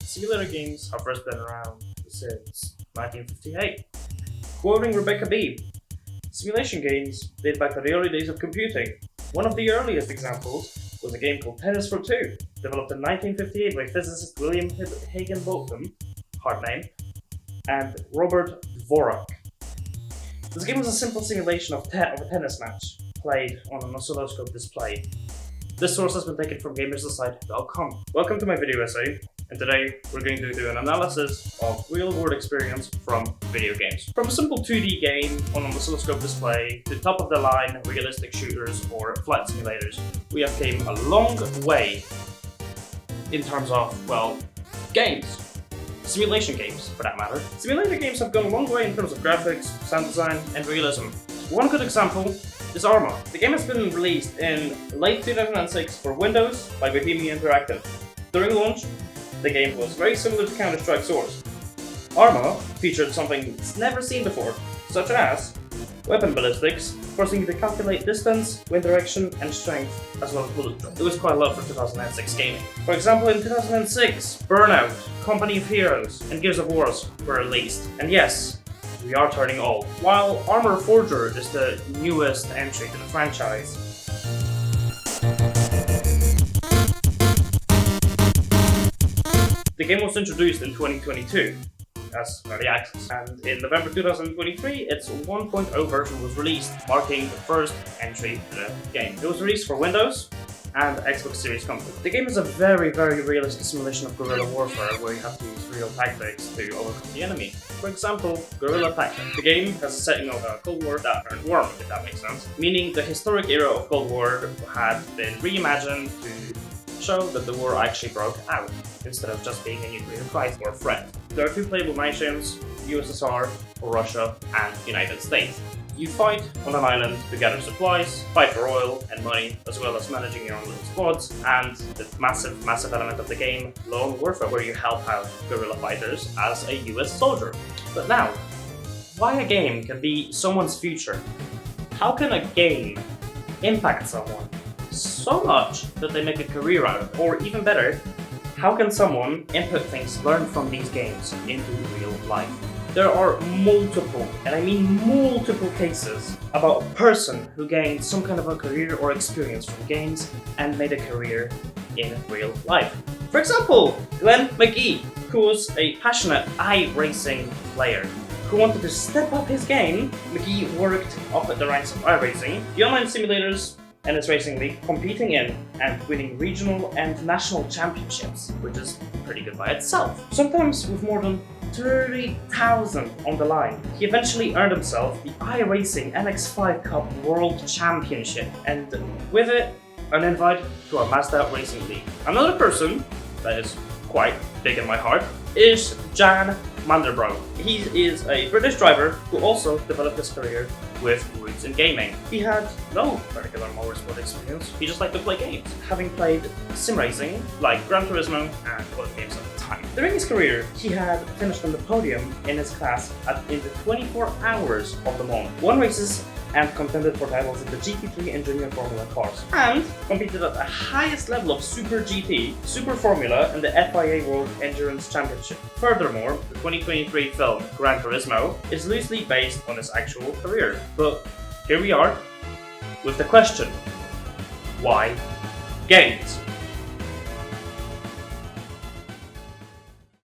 simulator games have first been around since 1958. Quoting Rebecca B., simulation games date back to the early days of computing. One of the earliest examples was a game called Tennis for Two, developed in 1958 by physicist William Higginbotham, hard name, and Robert Dvorak. This game was a simple simulation of a tennis match, played on an oscilloscope display. This source has been taken from Gamersdecide.com. Welcome to my video essay, and today we're going to do an analysis of real-world experience from video games. From a simple 2D game on an oscilloscope display to top-of-the-line realistic shooters or flight simulators, we have came a long way in terms of, well, games. Simulation games, for that matter. Simulator games have gone a long way in terms of graphics, sound design, and realism. One good example is Arma. The game has been released in late 2006 for Windows by Bohemia Interactive. During launch, the game was very similar to Counter-Strike Source. Arma featured something it's never seen before, such as weapon ballistics, forcing you to calculate distance, wind direction, and strength, as well as bullet drop. It was quite a lot for 2006 gaming. For example, in 2006, Burnout, Company of Heroes, and Gears of War were released. And yes, we are turning old. While Armor Forger is the newest entry to the franchise, the game was introduced in 2022 as early access, and in November 2023 its 1.0 version was released, marking the first entry to the game. It was released for Windows and Xbox Series consoles. The game is a very realistic simulation of guerrilla warfare where you have to use real tactics to overcome the enemy. For example, Guerrilla Tactics. The game has a setting of a Cold War that turned warm, if that makes sense, meaning the historic era of Cold War had been reimagined to show that the war actually broke out, instead of just being a nuclear fight or threat. There are two playable nations, USSR or Russia and United States. You fight on an island to gather supplies, fight for oil and money, as well as managing your own little squads, and the massive element of the game, lone warfare, where you help out guerrilla fighters as a US soldier. But now, why a game can be someone's future? How can a game impact someone so much that they make a career out of it? Or even better, how can someone input things learned from these games into real life? There are multiple, and I mean multiple cases about a person who gained some kind of a career or experience from games and made a career in real life. For example, Glenn McGee, who was a passionate iRacing player who wanted to step up his game. McGee worked up at the ranks of iRacing, the online simulators, and its racing league, competing in and winning regional and national championships, which is pretty good by itself. Sometimes with more than 30,000 on the line. He eventually earned himself the iRacing MX5 Cup World Championship, and with it, an invite to a Mazda Racing League. Another person that is quite big in my heart is Jan Manderbro. He is a British driver who also developed his career with roots in gaming. He had no particular motorsport experience, he just liked to play games, having played sim racing like Gran Turismo and other games at the time. During his career, he had finished on the podium in his class in the 24 hours of Le Mans, won races and contended for titles in the GT3 and Junior Formula cars, and competed at the highest level of Super GT, Super Formula, and the FIA World Endurance Championship. Furthermore, the 2023 film Gran Turismo is loosely based on his actual career. But here we are with the question, why games?